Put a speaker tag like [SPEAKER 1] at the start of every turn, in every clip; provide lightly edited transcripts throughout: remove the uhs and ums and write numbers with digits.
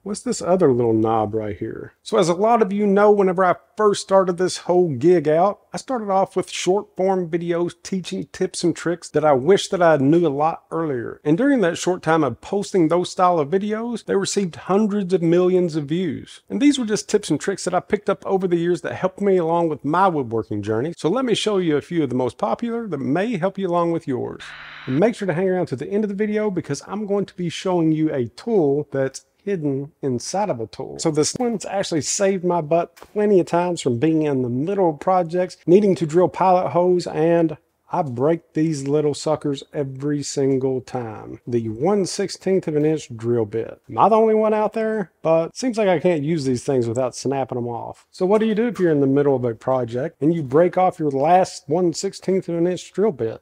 [SPEAKER 1] what's this other little knob right here? So as a lot of you know, whenever I first started this whole gig out, I started off with short form videos teaching tips and tricks that I wish that I knew a lot earlier. And during that short time of posting those style of videos, they received hundreds of millions of views. And these were just tips and tricks that I picked up over the years that helped me along with my woodworking journey. So let me show you a few of the most popular that may help you along with yours. And make sure to hang around to the end of the video because I'm going to be showing you a tool that's hidden inside of a tool. So this one's actually saved my butt plenty of times from being in the middle of projects, needing to drill pilot holes, and I break these little suckers every single time. The 1/16 of an inch drill bit. Am I the only one out there? But seems like I can't use these things without snapping them off. So what do you do if you're in the middle of a project and you break off your last 1/16 of an inch drill bit?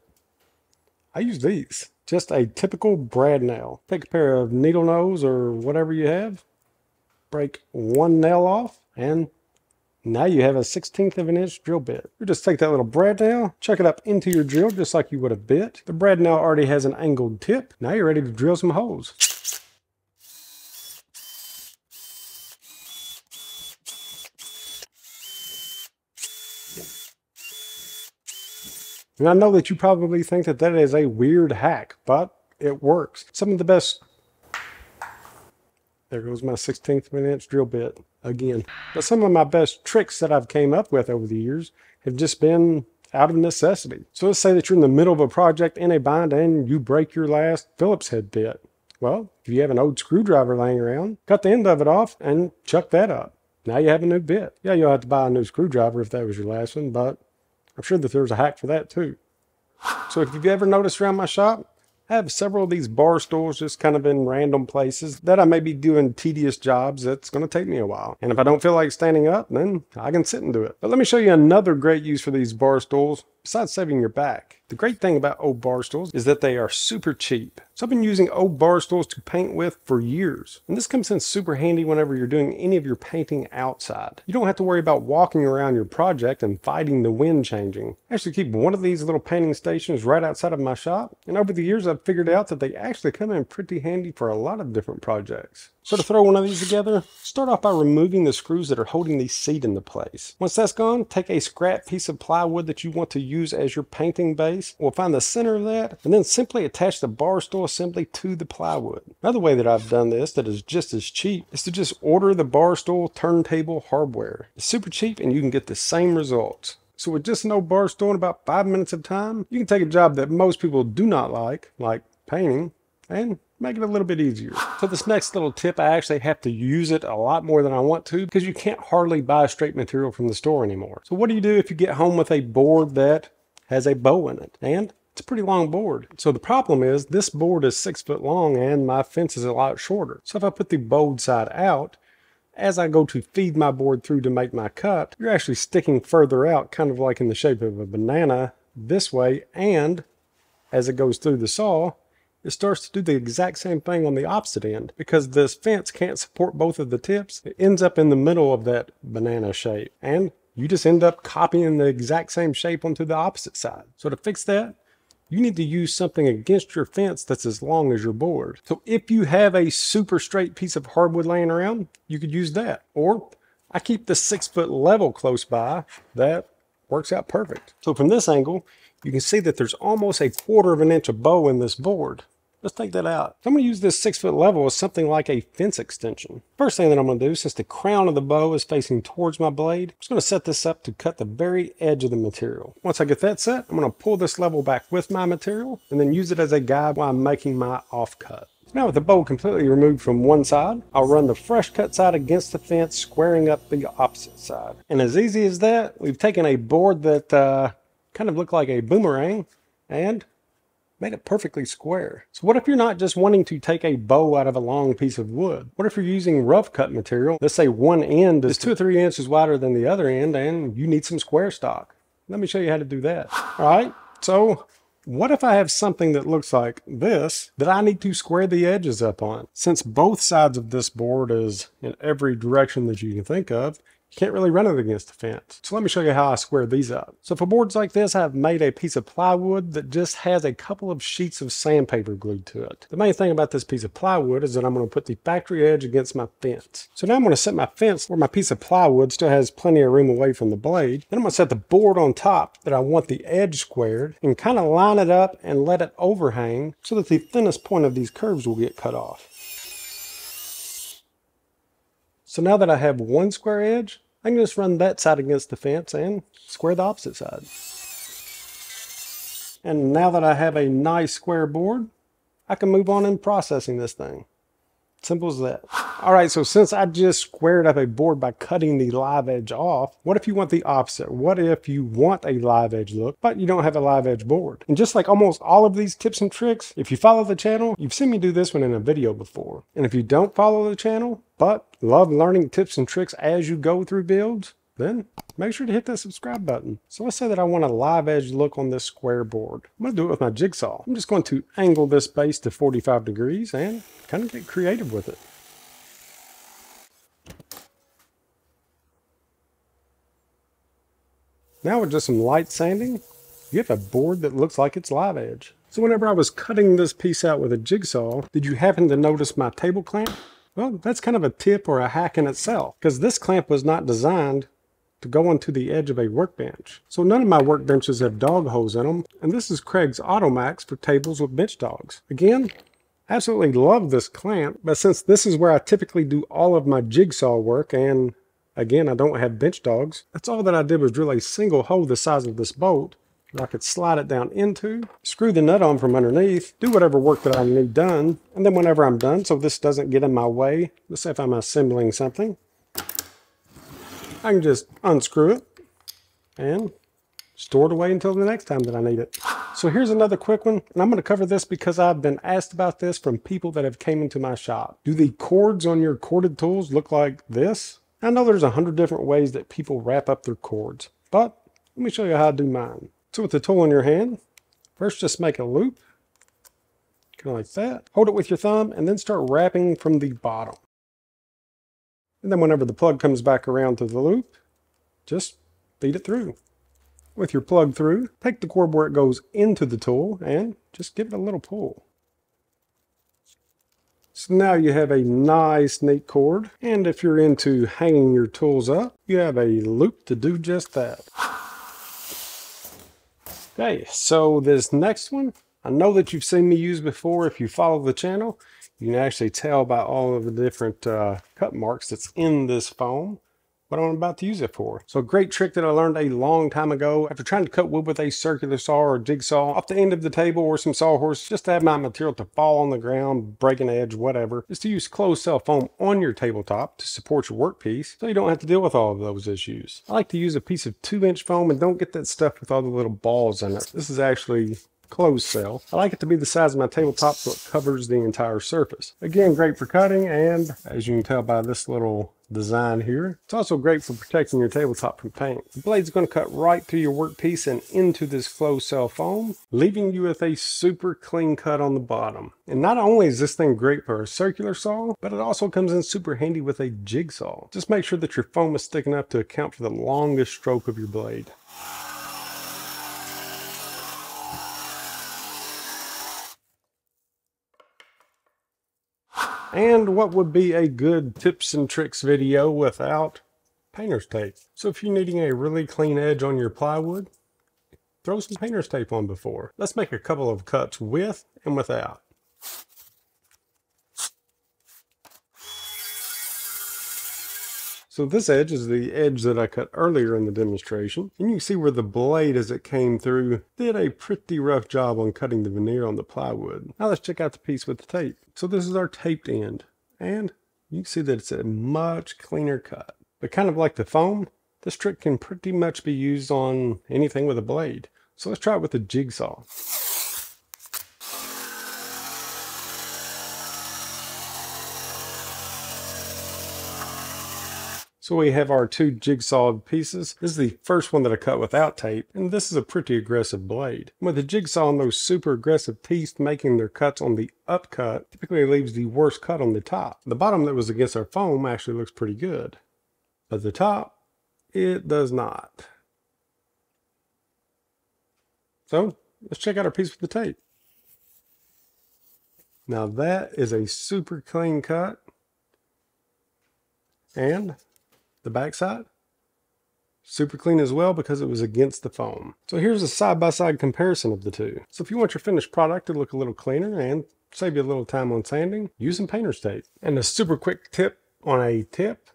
[SPEAKER 1] I use these. Just a typical brad nail. Take a pair of needle nose or whatever you have, break one nail off, and now you have a 1/16 of an inch drill bit. You just take that little brad nail, chuck it up into your drill just like you would a bit. The brad nail already has an angled tip. Now you're ready to drill some holes. And I know that you probably think that that is a weird hack, but it works. Some of the best... There goes my 1/16 of an inch drill bit again. But some of my best tricks that I've came up with over the years have just been out of necessity. So let's say that you're in the middle of a project in a bind and you break your last Phillips head bit. Well, if you have an old screwdriver laying around, cut the end of it off and chuck that up. Now you have a new bit. Yeah, you'll have to buy a new screwdriver if that was your last one, but I'm sure that there's a hack for that too. So if you've ever noticed around my shop, I have several of these bar stools just kind of in random places that I may be doing tedious jobs that's going to take me a while. And if I don't feel like standing up, then I can sit and do it. But let me show you another great use for these bar stools besides saving your back. The great thing about old bar stools is that they are super cheap. So I've been using old bar stools to paint with for years. And this comes in super handy whenever you're doing any of your painting outside. You don't have to worry about walking around your project and fighting the wind changing. I actually keep one of these little painting stations right outside of my shop. And over the years, I've figured out that they actually come in pretty handy for a lot of different projects. So to throw one of these together, start off by removing the screws that are holding the seat into place. Once that's gone, take a scrap piece of plywood that you want to use as your painting base. We'll find the center of that and then simply attach the bar stool assembly to the plywood. Another way that I've done this that is just as cheap is to just order the bar stool turntable hardware. It's super cheap and you can get the same results. So with just an old bar stool in about 5 minutes of time, you can take a job that most people do not like painting, and make it a little bit easier. So this next little tip, I actually have to use it a lot more than I want to because you can't hardly buy straight material from the store anymore. So what do you do if you get home with a board that has a bow in it? And it's a pretty long board. So the problem is this board is 6 foot long and my fence is a lot shorter. So if I put the bowed side out, as I go to feed my board through to make my cut, you're actually sticking further out, kind of like in the shape of a banana this way. And as it goes through the saw, it starts to do the exact same thing on the opposite end. Because this fence can't support both of the tips, it ends up in the middle of that banana shape. And you just end up copying the exact same shape onto the opposite side. So to fix that, you need to use something against your fence that's as long as your board. So if you have a super straight piece of hardwood laying around, you could use that. Or I keep the 6 foot level close by. That works out perfect. So from this angle, you can see that there's almost a 1/4 of an inch of bow in this board. Let's take that out. So I'm going to use this 6 foot level as something like a fence extension. First thing that I'm going to do, since the crown of the bow is facing towards my blade, I'm just going to set this up to cut the very edge of the material. Once I get that set, I'm going to pull this level back with my material and then use it as a guide while I'm making my offcut. Now with the bow completely removed from one side, I'll run the fresh cut side against the fence, squaring up the opposite side. And as easy as that, we've taken a board that kind of looked like a boomerang and made it perfectly square. So what if you're not just wanting to take a bow out of a long piece of wood? What if you're using rough cut material? Let's say one end is 2 or 3 inches wider than the other end and you need some square stock. Let me show you how to do that. All right, so what if I have something that looks like this that I need to square the edges up on? Since both sides of this board is in every direction that you can think of, can't really run it against the fence. So let me show you how I square these up. So for boards like this, I've made a piece of plywood that just has a couple of sheets of sandpaper glued to it. The main thing about this piece of plywood is that I'm going to put the factory edge against my fence. So now I'm going to set my fence where my piece of plywood still has plenty of room away from the blade. Then I'm going to set the board on top that I want the edge squared and kind of line it up and let it overhang so that the thinnest point of these curves will get cut off. So now that I have one square edge, I can just run that side against the fence and square the opposite side. And now that I have a nice square board, I can move on in processing this thing. Simple as that. All right, so since I just squared up a board by cutting the live edge off, what if you want the opposite? What if you want a live edge look, but you don't have a live edge board? And just like almost all of these tips and tricks, if you follow the channel, you've seen me do this one in a video before. And if you don't follow the channel, but love learning tips and tricks as you go through builds, then make sure to hit that subscribe button. So let's say that I want a live edge look on this square board. I'm going to do it with my jigsaw. I'm just going to angle this base to 45 degrees and kind of get creative with it. Now with just some light sanding, you have a board that looks like it's live edge. So whenever I was cutting this piece out with a jigsaw, did you happen to notice my table clamp? Well, that's kind of a tip or a hack in itself, because this clamp was not designed to go onto the edge of a workbench. So none of my workbenches have dog holes in them, and this is Craig's Automax for tables with bench dogs. Again, absolutely love this clamp, but since this is where I typically do all of my jigsaw work, and again, I don't have bench dogs, that's all that I did was drill a single hole the size of this bolt that I could slide it down into, screw the nut on from underneath, do whatever work that I need done, and then whenever I'm done, so this doesn't get in my way, let's say if I'm assembling something, I can just unscrew it and store it away until the next time that I need it. So here's another quick one, and I'm going to cover this because I've been asked about this from people that have came into my shop. Do the cords on your corded tools look like this? I know there's 100 different ways that people wrap up their cords, but let me show you how I do mine. So with the tool in your hand, first just make a loop, kind of like that. Hold it with your thumb and then start wrapping from the bottom. And then whenever the plug comes back around to the loop, just feed it through. With your plug through, take the cord where it goes into the tool and just give it a little pull. So now you have a nice, neat cord. And if you're into hanging your tools up, you have a loop to do just that. Okay, so this next one, I know that you've seen me use before. If you follow the channel, you can actually tell by all of the different cut marks that's in this foam what I'm about to use it for. So a great trick that I learned a long time ago after trying to cut wood with a circular saw or jigsaw off the end of the table or some sawhorse just to have my material to fall on the ground, break an edge, whatever, is to use closed cell foam on your tabletop to support your workpiece so you don't have to deal with all of those issues. I like to use a piece of 2-inch foam and don't get that stuff with all the little balls in it. This is actually closed cell. I like it to be the size of my tabletop so it covers the entire surface. Again, great for cutting, and as you can tell by this little design here, it's also great for protecting your tabletop from paint. The blade's going to cut right through your workpiece and into this closed cell foam, leaving you with a super clean cut on the bottom. And not only is this thing great for a circular saw, but it also comes in super handy with a jigsaw. Just make sure that your foam is thick enough to account for the longest stroke of your blade. And what would be a good tips and tricks video without painter's tape? So if you're needing a really clean edge on your plywood, throw some painter's tape on before. Let's make a couple of cuts with and without. So this edge is the edge that I cut earlier in the demonstration. And you can see where the blade as it came through did a pretty rough job on cutting the veneer on the plywood. Now let's check out the piece with the tape. So this is our taped end. And you can see that it's a much cleaner cut. But kind of like the foam, this trick can pretty much be used on anything with a blade. So let's try it with a jigsaw. So we have our two jigsawed pieces. This is the first one that I cut without tape, and this is a pretty aggressive blade. With the jigsaw and those super aggressive teeth making their cuts on the upcut, typically leaves the worst cut on the top. The bottom that was against our foam actually looks pretty good, but the top it does not. So let's check out our piece with the tape. Now that is a super clean cut. And the backside, super clean as well because it was against the foam. So here's a side-by-side comparison of the two. So if you want your finished product to look a little cleaner and save you a little time on sanding, use some painter's tape. And a super quick tip on a tip,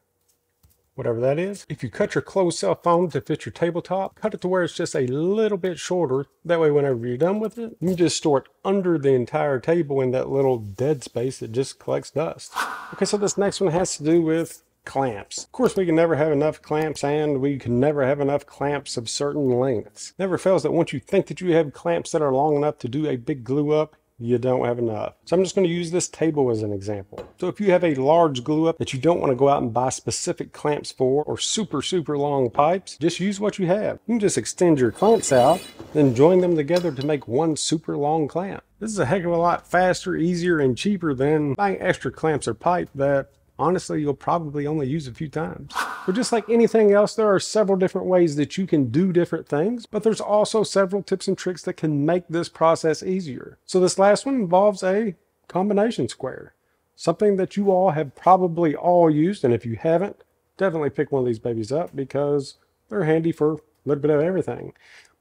[SPEAKER 1] whatever that is, if you cut your closed cell foam to fit your tabletop, cut it to where it's just a little bit shorter. That way whenever you're done with it, you just store it under the entire table in that little dead space that just collects dust. Okay, so this next one has to do with clamps. Of course, we can never have enough clamps, and we can never have enough clamps of certain lengths. Never fails that once you think that you have clamps that are long enough to do a big glue up, you don't have enough. So I'm just going to use this table as an example. So if you have a large glue up that you don't want to go out and buy specific clamps for, or super long pipes, just use what you have. You can just extend your clamps out, then join them together to make one super long clamp. This is a heck of a lot faster, easier, and cheaper than buying extra clamps or pipe that honestly you'll probably only use a few times. But just like anything else, there are several different ways that you can do different things, but there's also several tips and tricks that can make this process easier. So this last one involves a combination square, something that you all have probably all used, and if you haven't, definitely pick one of these babies up because they're handy for a little bit of everything.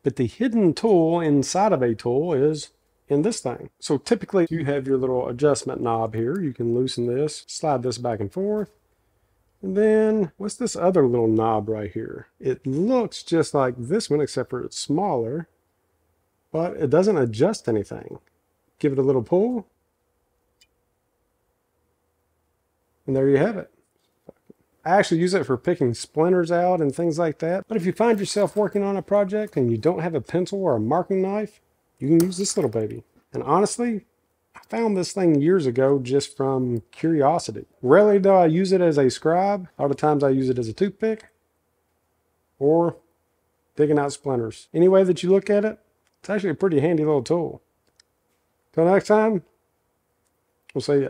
[SPEAKER 1] But the hidden tool inside of a tool is in this thing. So typically you have your little adjustment knob here. You can loosen this, slide this back and forth. And then what's this other little knob right here? It looks just like this one, except for it's smaller, but it doesn't adjust anything. Give it a little pull. And there you have it. I actually use it for picking splinters out and things like that. But if you find yourself working on a project and you don't have a pencil or a marking knife, you can use this little baby. And honestly, I found this thing years ago just from curiosity. Rarely do I use it as a scribe. A lot of times I use it as a toothpick or digging out splinters. Any way that you look at it, it's actually a pretty handy little tool. Till next time, we'll see ya.